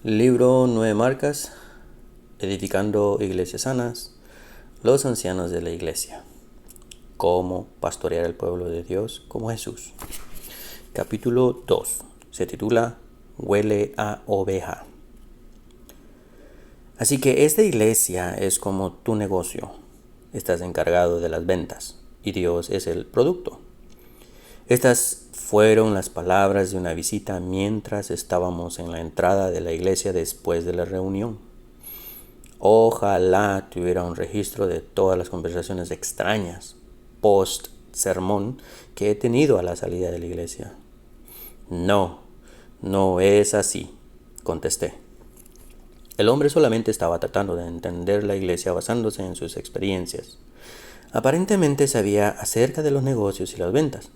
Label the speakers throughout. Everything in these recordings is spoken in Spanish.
Speaker 1: Libro 9 marcas, edificando iglesias sanas, los ancianos de la iglesia, cómo pastorear el pueblo de Dios como Jesús. Capítulo 2, se titula Huele a oveja. Así que esta iglesia es como tu negocio. Estás encargado de las ventas y Dios es el producto. Estas fueron las palabras de una visita mientras estábamos en la entrada de la iglesia después de la reunión. Ojalá tuviera un registro de todas las conversaciones extrañas post-sermón que he tenido a la salida de la iglesia. No es así, contesté. El hombre solamente estaba tratando de entender la iglesia basándose en sus experiencias. Aparentemente sabía acerca de los negocios y las ventas,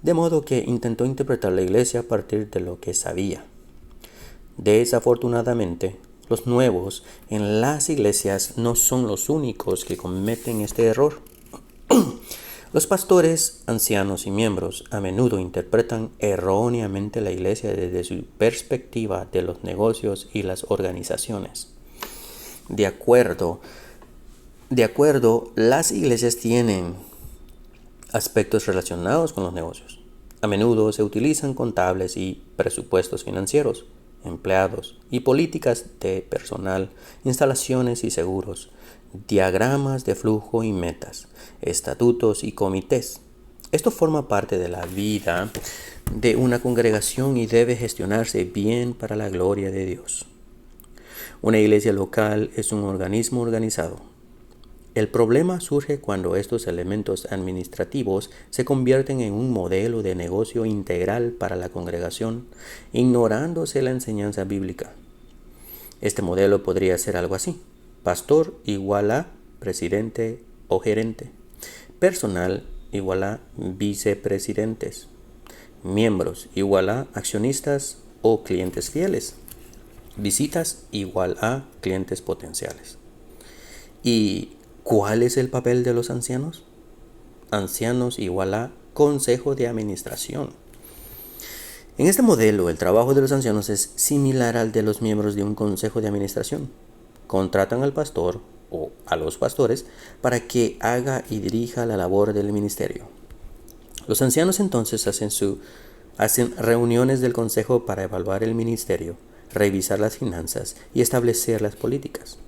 Speaker 1: de modo que intentó interpretar la iglesia a partir de lo que sabía. Desafortunadamente, los nuevos en las iglesias no son los únicos que cometen este error. Los pastores, ancianos y miembros a menudo interpretan erróneamente la iglesia desde su perspectiva de los negocios y las organizaciones. De acuerdo, las iglesias tienen aspectos relacionados con los negocios. A menudo se utilizan contables y presupuestos financieros, empleados y políticas de personal, instalaciones y seguros, diagramas de flujo y metas, estatutos y comités. Esto forma parte de la vida de una congregación y debe gestionarse bien para la gloria de Dios. Una iglesia local es un organismo organizado. El problema surge cuando estos elementos administrativos se convierten en un modelo de negocio integral para la congregación, ignorándose la enseñanza bíblica. Este modelo podría ser algo así: pastor igual a presidente o gerente, personal igual a vicepresidentes, miembros igual a accionistas o clientes fieles, visitas igual a clientes potenciales. ¿Y cuál es el papel de los ancianos? Ancianos igual a consejo de administración. En este modelo, el trabajo de los ancianos es similar al de los miembros de un consejo de administración. Contratan al pastor o a los pastores para que haga y dirija la labor del ministerio. Los ancianos entonces hacen reuniones del consejo para evaluar el ministerio, revisar las finanzas y establecer las políticas.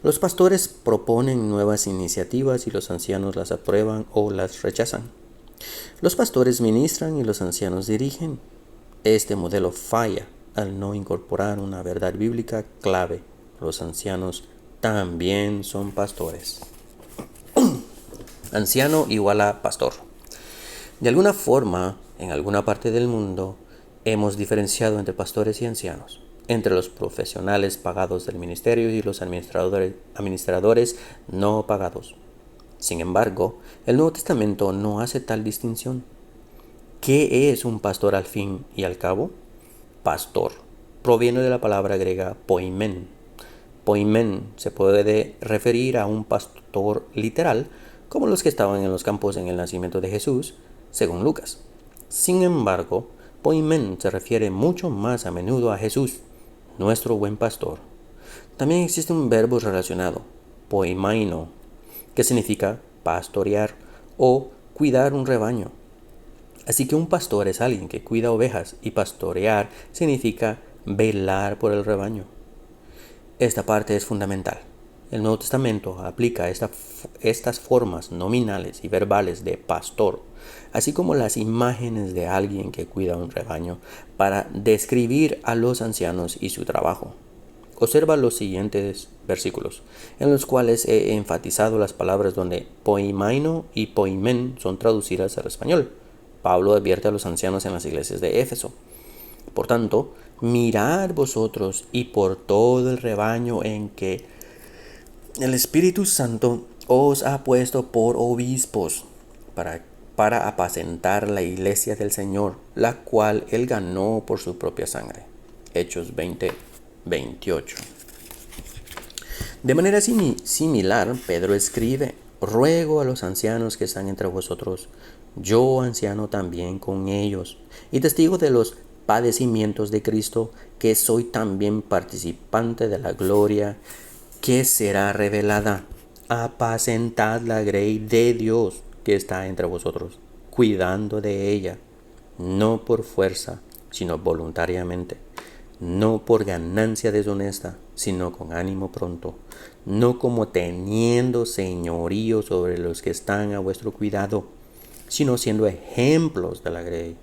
Speaker 1: Los pastores proponen nuevas iniciativas y los ancianos las aprueban o las rechazan. Los pastores ministran y los ancianos dirigen. Este modelo falla al no incorporar una verdad bíblica clave. Los ancianos también son pastores. Anciano igual a pastor. De alguna forma, en alguna parte del mundo, hemos diferenciado entre pastores y ancianos, entre los profesionales pagados del ministerio y los administradores no pagados. Sin embargo, el Nuevo Testamento no hace tal distinción. ¿Qué es un pastor al fin y al cabo? Pastor proviene de la palabra griega poimen. Poimen se puede referir a un pastor literal, como los que estaban en los campos en el nacimiento de Jesús, según Lucas. Sin embargo, poimen se refiere mucho más a menudo a Jesús, nuestro buen pastor. También existe un verbo relacionado, poimaino, que significa pastorear o cuidar un rebaño. Así que un pastor es alguien que cuida ovejas y pastorear significa velar por el rebaño. Esta parte es fundamental. El Nuevo Testamento aplica estas formas nominales y verbales de pastor, así como las imágenes de alguien que cuida un rebaño, para describir a los ancianos y su trabajo. Observa los siguientes versículos, en los cuales he enfatizado las palabras donde poimaino y poimen son traducidas al español. Pablo advierte a los ancianos en las iglesias de Éfeso: por tanto, mirad vosotros y por todo el rebaño en que el Espíritu Santo os ha puesto por obispos para apacentar la iglesia del Señor, la cual él ganó por su propia sangre. Hechos 20:28. De manera similar, Pedro escribe: ruego a los ancianos que están entre vosotros, yo anciano también con ellos, y testigo de los padecimientos de Cristo, que soy también participante de la gloria que será revelada. Apacentad la grey de Dios que está entre vosotros, cuidando de ella, no por fuerza, sino voluntariamente, no por ganancia deshonesta, sino con ánimo pronto, no como teniendo señorío sobre los que están a vuestro cuidado, sino siendo ejemplos de la grey.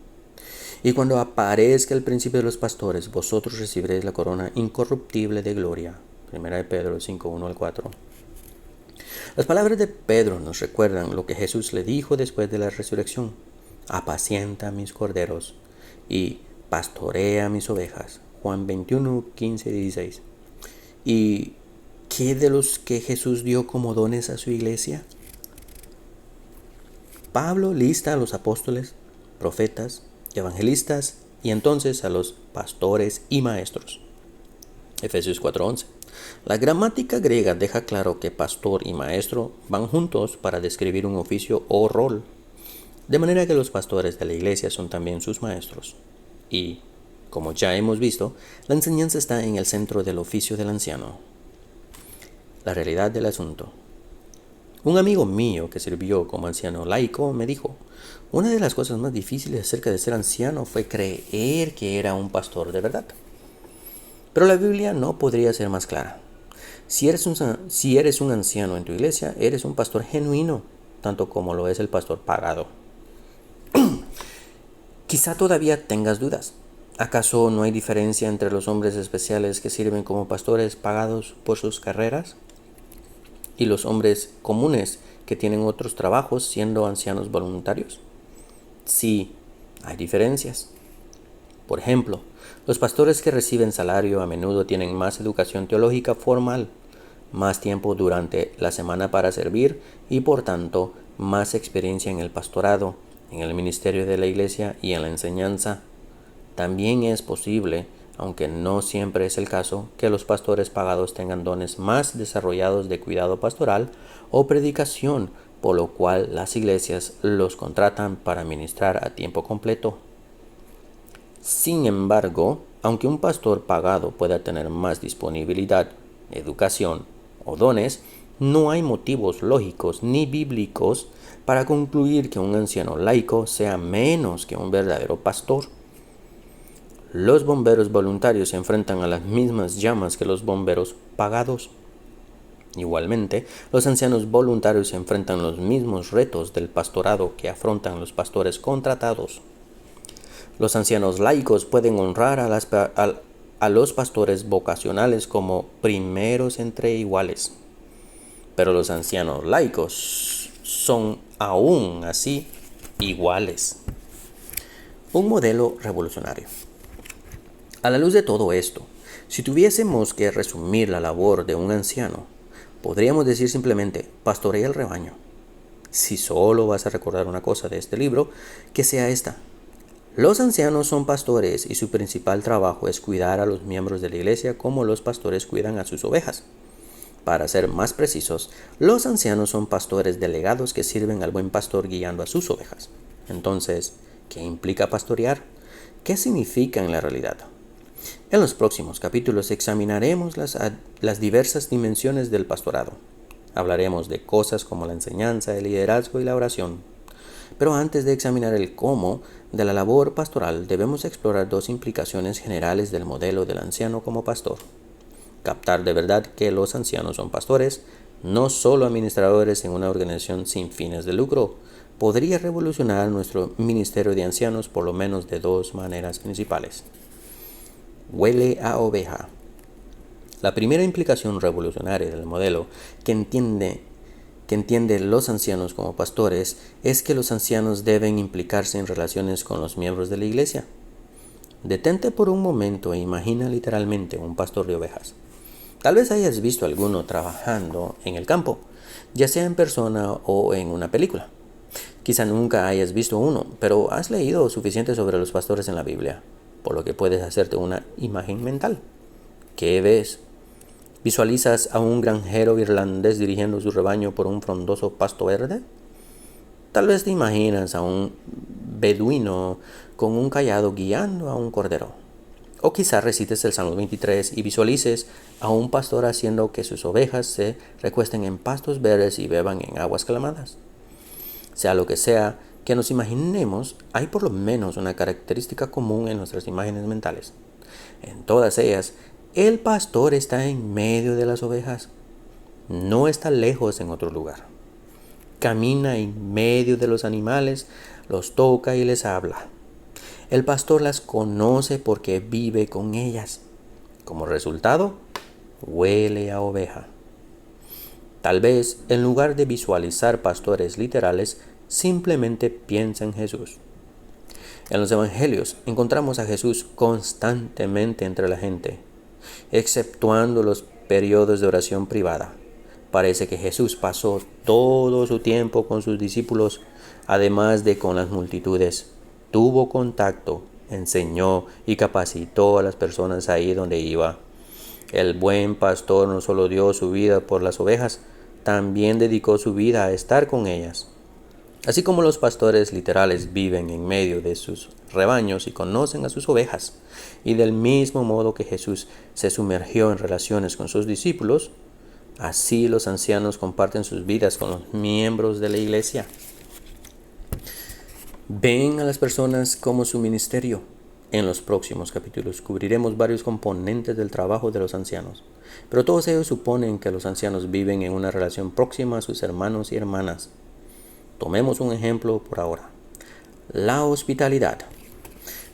Speaker 1: Y cuando aparezca el príncipe de los pastores, vosotros recibiréis la corona incorruptible de gloria. 1 de Pedro 5, 1 al 4. Las palabras de Pedro nos recuerdan lo que Jesús le dijo después de la resurrección. Apacienta mis corderos y pastorea mis ovejas. Juan 21, 15 y 16. ¿Y qué de los que Jesús dio como dones a su iglesia? Pablo lista a los apóstoles, profetas, evangelistas y entonces a los pastores y maestros. Efesios 4:11. La gramática griega deja claro que pastor y maestro van juntos para describir un oficio o rol, de manera que los pastores de la iglesia son también sus maestros. Y, como ya hemos visto, la enseñanza está en el centro del oficio del anciano. La realidad del asunto. Un amigo mío que sirvió como anciano laico me dijo, una de las cosas más difíciles acerca de ser anciano fue creer que era un pastor de verdad. Pero la Biblia no podría ser más clara. Si eres un anciano en tu iglesia, eres un pastor genuino, tanto como lo es el pastor pagado. Quizá todavía tengas dudas. ¿Acaso no hay diferencia entre los hombres especiales que sirven como pastores pagados por sus carreras y los hombres comunes que tienen otros trabajos siendo ancianos voluntarios? Sí, hay diferencias. Por ejemplo, los pastores que reciben salario a menudo tienen más educación teológica formal, más tiempo durante la semana para servir y por tanto más experiencia en el pastorado, en el ministerio de la iglesia y en la enseñanza. También es posible, aunque no siempre es el caso, que los pastores pagados tengan dones más desarrollados de cuidado pastoral o predicación, por lo cual las iglesias los contratan para ministrar a tiempo completo. Sin embargo, aunque un pastor pagado pueda tener más disponibilidad, educación o dones, no hay motivos lógicos ni bíblicos para concluir que un anciano laico sea menos que un verdadero pastor. Los bomberos voluntarios se enfrentan a las mismas llamas que los bomberos pagados. Igualmente, los ancianos voluntarios se enfrentan los mismos retos del pastorado que afrontan los pastores contratados. Los ancianos laicos pueden honrar a los pastores vocacionales como primeros entre iguales, pero los ancianos laicos son aún así iguales. Un modelo revolucionario. A la luz de todo esto, si tuviésemos que resumir la labor de un anciano, podríamos decir simplemente, pastorea el rebaño. Si solo vas a recordar una cosa de este libro, que sea esta. Los ancianos son pastores y su principal trabajo es cuidar a los miembros de la iglesia como los pastores cuidan a sus ovejas. Para ser más precisos, los ancianos son pastores delegados que sirven al buen pastor guiando a sus ovejas. Entonces, ¿qué implica pastorear? ¿Qué significa en la realidad? En los próximos capítulos examinaremos las diversas dimensiones del pastorado. Hablaremos de cosas como la enseñanza, el liderazgo y la oración. Pero antes de examinar el cómo de la labor pastoral, debemos explorar dos implicaciones generales del modelo del anciano como pastor. Captar de verdad que los ancianos son pastores, no solo administradores en una organización sin fines de lucro, podría revolucionar nuestro ministerio de ancianos por lo menos de dos maneras principales. Huele a oveja. La primera implicación revolucionaria del modelo que entiende los ancianos como pastores es que los ancianos deben implicarse en relaciones con los miembros de la iglesia. Detente por un momento e imagina literalmente un pastor de ovejas. Tal vez hayas visto alguno trabajando en el campo, ya sea en persona o en una película. Quizá nunca hayas visto uno, pero has leído suficiente sobre los pastores en la Biblia, por lo que puedes hacerte una imagen mental. ¿Qué ves? ¿Visualizas a un granjero irlandés dirigiendo su rebaño por un frondoso pasto verde? Tal vez te imaginas a un beduino con un cayado guiando a un cordero. O quizá recites el Salmo 23 y visualices a un pastor haciendo que sus ovejas se recuesten en pastos verdes y beban en aguas calmadas. Sea lo que sea que nos imaginemos, hay por lo menos una característica común en nuestras imágenes mentales. En todas ellas, el pastor está en medio de las ovejas. No está lejos en otro lugar. Camina en medio de los animales, los toca y les habla. El pastor las conoce porque vive con ellas. Como resultado, huele a oveja. Tal vez, en lugar de visualizar pastores literales, simplemente piensa en Jesús. En los evangelios encontramos a Jesús constantemente entre la gente, exceptuando los periodos de oración privada. Parece que Jesús pasó todo su tiempo con sus discípulos, además de con las multitudes. Tuvo contacto, enseñó y capacitó a las personas ahí donde iba. El buen pastor no solo dio su vida por las ovejas, también dedicó su vida a estar con ellas. Así como los pastores literales viven en medio de sus rebaños y conocen a sus ovejas, y del mismo modo que Jesús se sumergió en relaciones con sus discípulos, así los ancianos comparten sus vidas con los miembros de la iglesia. Ven a las personas como su ministerio. En los próximos capítulos cubriremos varios componentes del trabajo de los ancianos, pero todos ellos suponen que los ancianos viven en una relación próxima a sus hermanos y hermanas. Tomemos un ejemplo por ahora. La hospitalidad.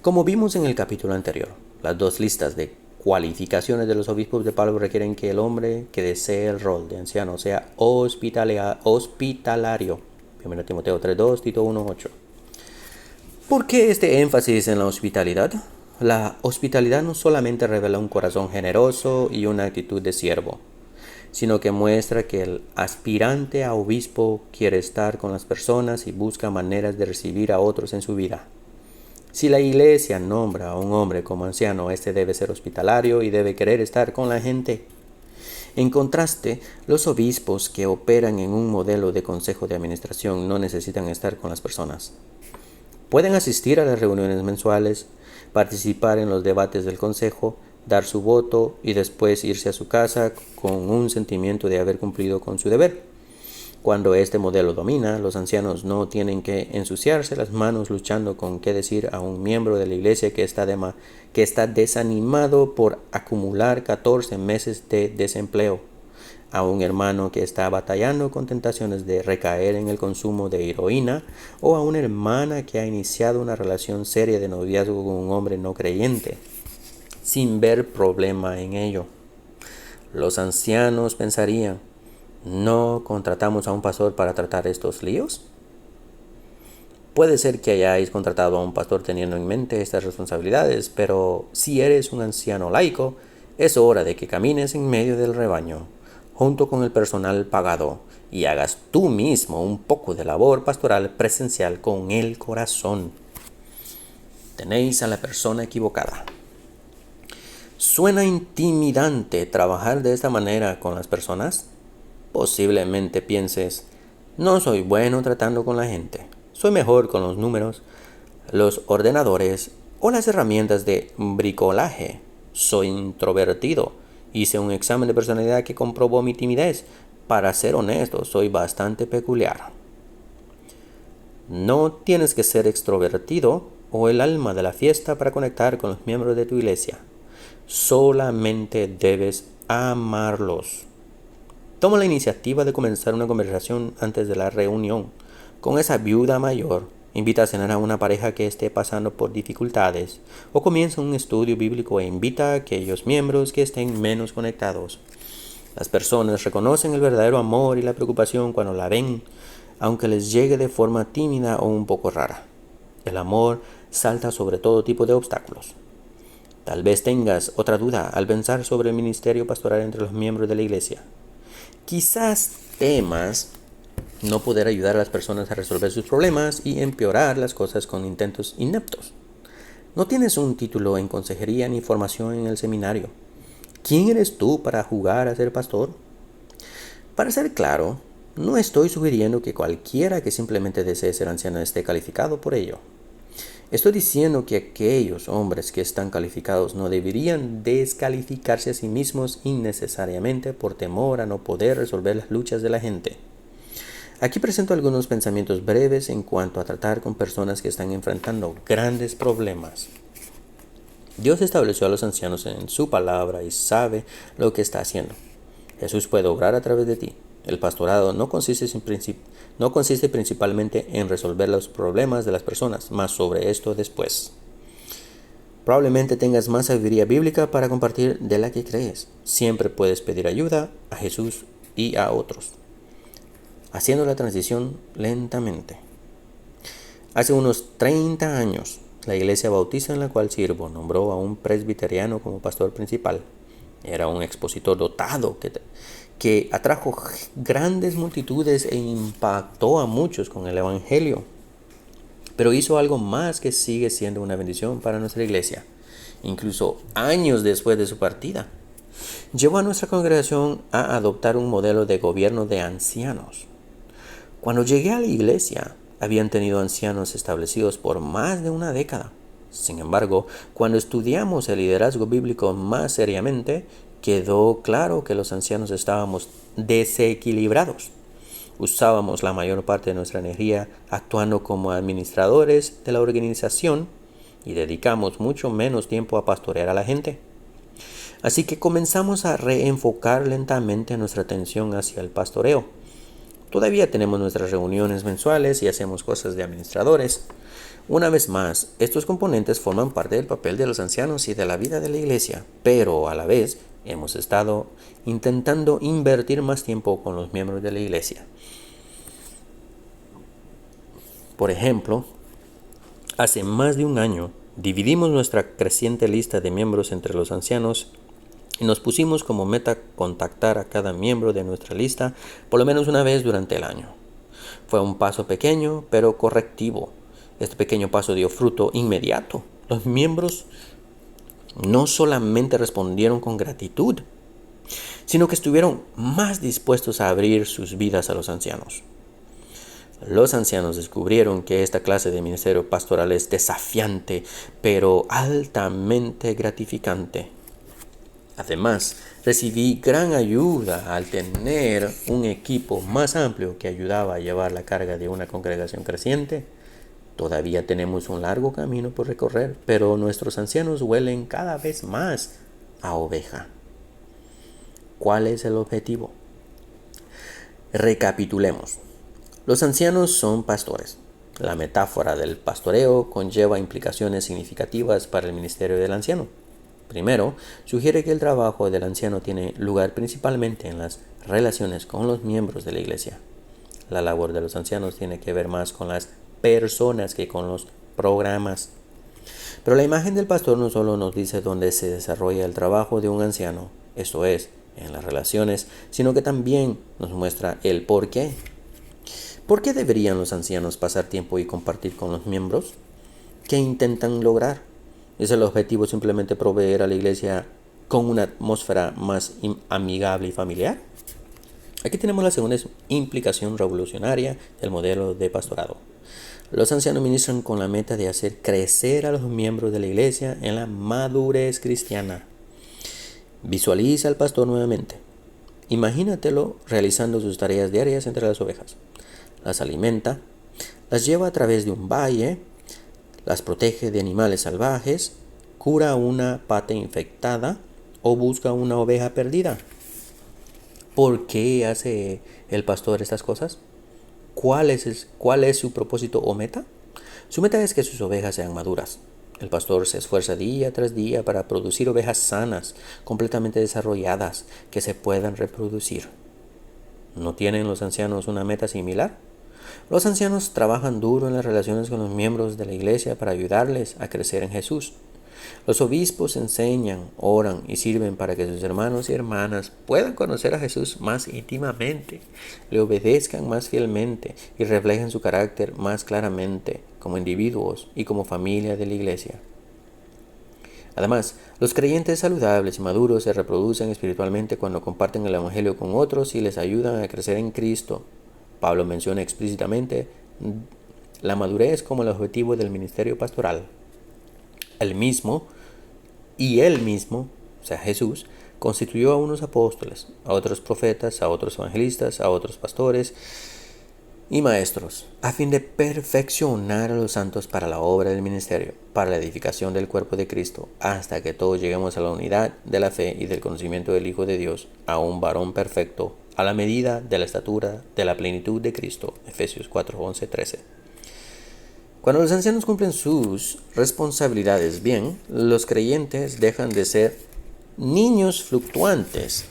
Speaker 1: Como vimos en el capítulo anterior, las dos listas de cualificaciones de los obispos de Pablo requieren que el hombre que desee el rol de anciano sea hospitalario. 1 Timoteo 3:2, Tito 1:8. ¿Por qué este énfasis en la hospitalidad? La hospitalidad no solamente revela un corazón generoso y una actitud de siervo, sino que muestra que el aspirante a obispo quiere estar con las personas y busca maneras de recibir a otros en su vida. Si la iglesia nombra a un hombre como anciano, este debe ser hospitalario y debe querer estar con la gente. En contraste, los obispos que operan en un modelo de consejo de administración no necesitan estar con las personas. Pueden asistir a las reuniones mensuales, participar en los debates del consejo, dar su voto y después irse a su casa con un sentimiento de haber cumplido con su deber. Cuando este modelo domina, los ancianos no tienen que ensuciarse las manos luchando con qué decir a un miembro de la iglesia que está desanimado por acumular 14 meses de desempleo, a un hermano que está batallando con tentaciones de recaer en el consumo de heroína, o a una hermana que ha iniciado una relación seria de noviazgo con un hombre no creyente, sin ver problema en ello. Los ancianos pensarían: ¿no contratamos a un pastor para tratar estos líos? Puede ser que hayáis contratado a un pastor teniendo en mente estas responsabilidades, pero si eres un anciano laico, es hora de que camines en medio del rebaño, junto con el personal pagado, y hagas tú mismo un poco de labor pastoral presencial con el corazón. Tenéis a la persona equivocada. ¿Suena intimidante trabajar de esta manera con las personas? Posiblemente pienses: no soy bueno tratando con la gente. Soy mejor con los números, los ordenadores o las herramientas de bricolaje. Soy introvertido. Hice un examen de personalidad que comprobó mi timidez. Para ser honesto, soy bastante peculiar. No tienes que ser extrovertido o el alma de la fiesta para conectar con los miembros de tu iglesia. Solamente debes amarlos. Toma la iniciativa de comenzar una conversación antes de la reunión con esa viuda mayor. Invita a cenar a una pareja que esté pasando por dificultades, o comienza un estudio bíblico e invita a aquellos miembros que estén menos conectados. Las personas reconocen el verdadero amor y la preocupación cuando la ven, aunque les llegue de forma tímida o un poco rara. El amor salta sobre todo tipo de obstáculos. Tal vez tengas otra duda al pensar sobre el ministerio pastoral entre los miembros de la iglesia. Quizás temas no poder ayudar a las personas a resolver sus problemas y empeorar las cosas con intentos ineptos. No tienes un título en consejería ni formación en el seminario. ¿Quién eres tú para jugar a ser pastor? Para ser claro, no estoy sugiriendo que cualquiera que simplemente desee ser anciano esté calificado por ello. Estoy diciendo que aquellos hombres que están calificados no deberían descalificarse a sí mismos innecesariamente por temor a no poder resolver las luchas de la gente. Aquí presento algunos pensamientos breves en cuanto a tratar con personas que están enfrentando grandes problemas. Dios estableció a los ancianos en su palabra y sabe lo que está haciendo. Jesús puede obrar a través de ti. El pastorado no consiste principalmente en resolver los problemas de las personas, más sobre esto después. Probablemente tengas más sabiduría bíblica para compartir de la que crees. Siempre puedes pedir ayuda a Jesús y a otros, haciendo la transición lentamente. Hace unos 30 años, la iglesia bautista en la cual sirvo nombró a un presbiteriano como pastor principal. Era un expositor dotado que atrajo grandes multitudes e impactó a muchos con el evangelio. Pero hizo algo más que sigue siendo una bendición para nuestra iglesia, incluso años después de su partida. Llevó a nuestra congregación a adoptar un modelo de gobierno de ancianos. Cuando llegué a la iglesia, habían tenido ancianos establecidos por más de una década. Sin embargo, cuando estudiamos el liderazgo bíblico más seriamente, quedó claro que los ancianos estábamos desequilibrados. Usábamos la mayor parte de nuestra energía actuando como administradores de la organización y dedicamos mucho menos tiempo a pastorear a la gente. Así que comenzamos a reenfocar lentamente nuestra atención hacia el pastoreo. Todavía tenemos nuestras reuniones mensuales y hacemos cosas de administradores. Una vez más, estos componentes forman parte del papel de los ancianos y de la vida de la iglesia, pero a la vez hemos estado intentando invertir más tiempo con los miembros de la iglesia. Por ejemplo, hace más de un año dividimos nuestra creciente lista de miembros entre los ancianos y nos pusimos como meta contactar a cada miembro de nuestra lista por lo menos una vez durante el año. Fue un paso pequeño, pero correctivo. Este pequeño paso dio fruto inmediato. Los miembros no solamente respondieron con gratitud, sino que estuvieron más dispuestos a abrir sus vidas a los ancianos. Los ancianos descubrieron que esta clase de ministerio pastoral es desafiante, pero altamente gratificante. Además, recibí gran ayuda al tener un equipo más amplio que ayudaba a llevar la carga de una congregación creciente. Todavía tenemos un largo camino por recorrer, pero nuestros ancianos huelen cada vez más a oveja. ¿Cuál es el objetivo? Recapitulemos. Los ancianos son pastores. La metáfora del pastoreo conlleva implicaciones significativas para el ministerio del anciano. Primero, sugiere que el trabajo del anciano tiene lugar principalmente en las relaciones con los miembros de la iglesia. La labor de los ancianos tiene que ver más con las personas que con los programas. Pero la imagen del pastor no solo nos dice dónde se desarrolla el trabajo de un anciano, esto es, en las relaciones, sino que también nos muestra el por qué. ¿Por qué deberían los ancianos pasar tiempo y compartir con los miembros? ¿Qué intentan lograr? ¿Es el objetivo simplemente proveer a la iglesia con una atmósfera más amigable y familiar? Aquí tenemos la segunda implicación revolucionaria del modelo de pastorado. Los ancianos ministran con la meta de hacer crecer a los miembros de la iglesia en la madurez cristiana. Visualiza al pastor nuevamente. Imagínatelo realizando sus tareas diarias entre las ovejas. Las alimenta, las lleva a través de un valle, las protege de animales salvajes, cura una pata infectada o busca una oveja perdida. ¿Por qué hace el pastor estas cosas? ¿Cuál es su propósito o meta? Su meta es que sus ovejas sean maduras. El pastor se esfuerza día tras día para producir ovejas sanas, completamente desarrolladas, que se puedan reproducir. ¿No tienen los ancianos una meta similar? Los ancianos trabajan duro en las relaciones con los miembros de la iglesia para ayudarles a crecer en Jesús. Los obispos enseñan, oran y sirven para que sus hermanos y hermanas puedan conocer a Jesús más íntimamente, le obedezcan más fielmente y reflejen su carácter más claramente como individuos y como familia de la iglesia. Además, los creyentes saludables y maduros se reproducen espiritualmente cuando comparten el evangelio con otros y les ayudan a crecer en Cristo. Pablo menciona explícitamente la madurez como el objetivo del ministerio pastoral. Él mismo, o sea Jesús, constituyó a unos apóstoles, a otros profetas, a otros evangelistas, a otros pastores y maestros, a fin de perfeccionar a los santos para la obra del ministerio, para la edificación del cuerpo de Cristo, hasta que todos lleguemos a la unidad de la fe y del conocimiento del Hijo de Dios, a un varón perfecto, a la medida de la estatura de la plenitud de Cristo. Efesios 4, 11, 13. Cuando los ancianos cumplen sus responsabilidades bien, los creyentes dejan de ser niños fluctuantes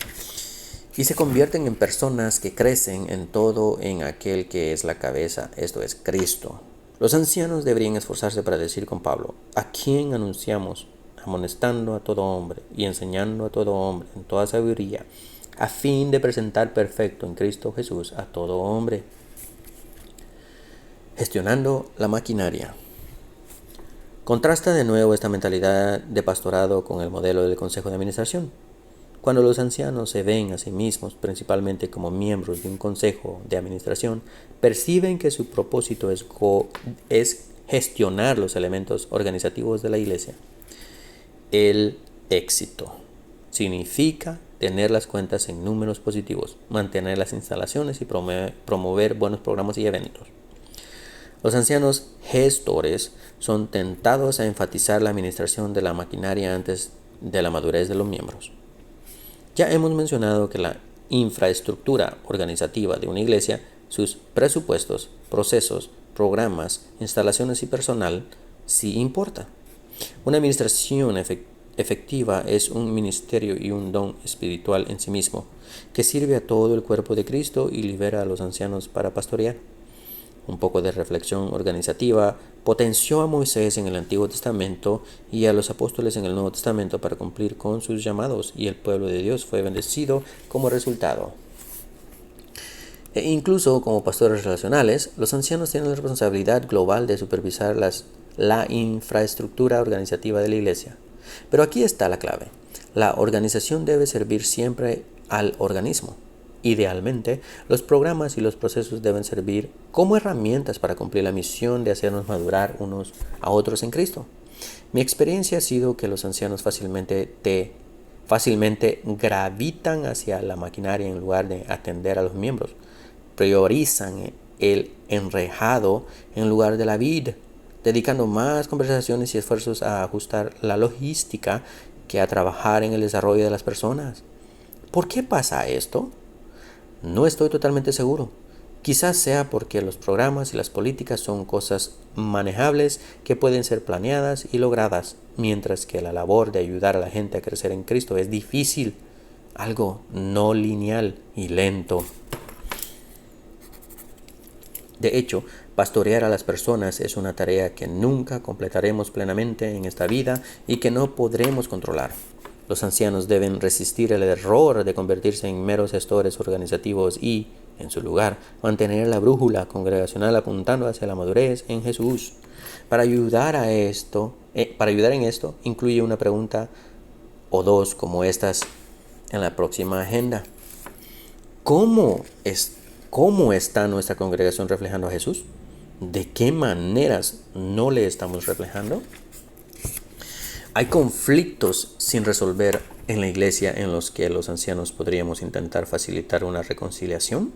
Speaker 1: y se convierten en personas que crecen en todo en aquel que es la cabeza, esto es Cristo. Los ancianos deberían esforzarse para decir con Pablo: ¿a quién anunciamos? Amonestando a todo hombre y enseñando a todo hombre en toda sabiduría, a fin de presentar perfecto en Cristo Jesús a todo hombre. Gestionando la maquinaria. Contrasta de nuevo esta mentalidad de pastorado con el modelo del consejo de administración. Cuando los ancianos se ven a sí mismos principalmente como miembros de un consejo de administración, perciben que su propósito es gestionar los elementos organizativos de la iglesia. El éxito significa tener las cuentas en números positivos, mantener las instalaciones y promover buenos programas y eventos. Los ancianos gestores son tentados a enfatizar la administración de la maquinaria antes de la madurez de los miembros. Ya hemos mencionado que la infraestructura organizativa de una iglesia, sus presupuestos, procesos, programas, instalaciones y personal, sí importa. Una administración efectiva es un ministerio y un don espiritual en sí mismo, que sirve a todo el cuerpo de Cristo y libera a los ancianos para pastorear. Un poco de reflexión organizativa potenció a Moisés en el Antiguo Testamento y a los apóstoles en el Nuevo Testamento para cumplir con sus llamados, y el pueblo de Dios fue bendecido como resultado. E incluso como pastores relacionales, los ancianos tienen la responsabilidad global de supervisar la infraestructura organizativa de la iglesia. Pero aquí está la clave. La organización debe servir siempre al organismo. Idealmente, los programas y los procesos deben servir como herramientas para cumplir la misión de hacernos madurar unos a otros en Cristo. Mi experiencia ha sido que los ancianos fácilmente gravitan hacia la maquinaria en lugar de atender a los miembros. Priorizan el enrejado en lugar de la vid, dedicando más conversaciones y esfuerzos a ajustar la logística que a trabajar en el desarrollo de las personas. ¿Por qué pasa esto? No estoy totalmente seguro. Quizás sea porque los programas y las políticas son cosas manejables que pueden ser planeadas y logradas, mientras que la labor de ayudar a la gente a crecer en Cristo es difícil, algo no lineal y lento. De hecho, pastorear a las personas es una tarea que nunca completaremos plenamente en esta vida y que no podremos controlar. Los ancianos deben resistir el error de convertirse en meros gestores organizativos y, en su lugar, mantener la brújula congregacional apuntando hacia la madurez en Jesús. Para ayudar en esto, incluye una pregunta o dos como estas en la próxima agenda. ¿Cómo está nuestra congregación reflejando a Jesús? ¿De qué maneras no le estamos reflejando? Hay conflictos sin resolver en la iglesia en los que los ancianos podríamos intentar facilitar una reconciliación.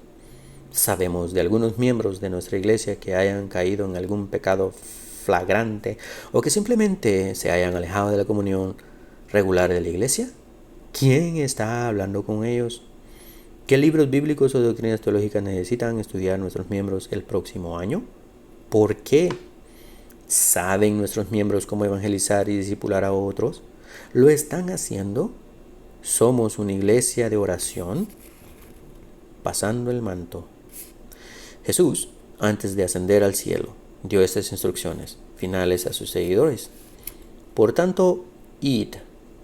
Speaker 1: Sabemos de algunos miembros de nuestra iglesia que hayan caído en algún pecado flagrante o que simplemente se hayan alejado de la comunión regular de la iglesia. ¿Quién está hablando con ellos? ¿Qué libros bíblicos o doctrinas teológicas necesitan estudiar nuestros miembros el próximo año? ¿Por qué? ¿Saben nuestros miembros cómo evangelizar y discipular a otros? ¿Lo están haciendo? ¿Somos una iglesia de oración? Pasando el manto. Jesús, antes de ascender al cielo, dio estas instrucciones finales a sus seguidores. Por tanto, id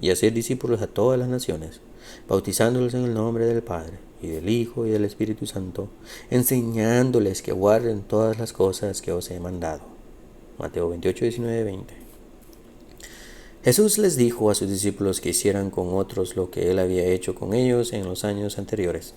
Speaker 1: y haced discípulos a todas las naciones, bautizándolos en el nombre del Padre, y del Hijo, y del Espíritu Santo, enseñándoles que guarden todas las cosas que os he mandado. Mateo 28, 19, 20. Jesús les dijo a sus discípulos que hicieran con otros lo que Él había hecho con ellos en los años anteriores.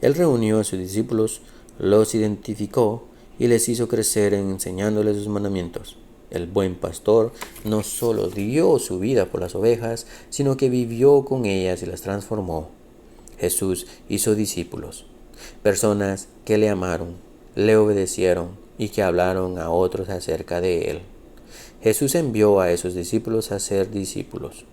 Speaker 1: Él reunió a sus discípulos, los identificó y les hizo crecer enseñándoles sus mandamientos. El buen pastor no solo dio su vida por las ovejas, sino que vivió con ellas y las transformó. Jesús hizo discípulos, personas que le amaron, le obedecieron y que hablaron a otros acerca de él. Jesús envió a esos discípulos a ser discípulos.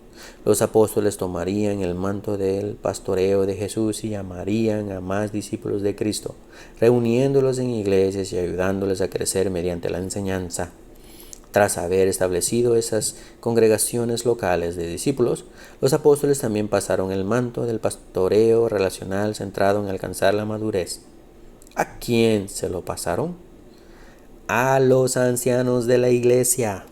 Speaker 1: Los apóstoles tomarían el manto del pastoreo de Jesús y llamarían a más discípulos de Cristo, reuniéndolos en iglesias y ayudándoles a crecer mediante la enseñanza. Tras haber establecido esas congregaciones locales de discípulos, los apóstoles también pasaron el manto del pastoreo relacional centrado en alcanzar la madurez. ¿A quién se lo pasaron? A los ancianos de la iglesia.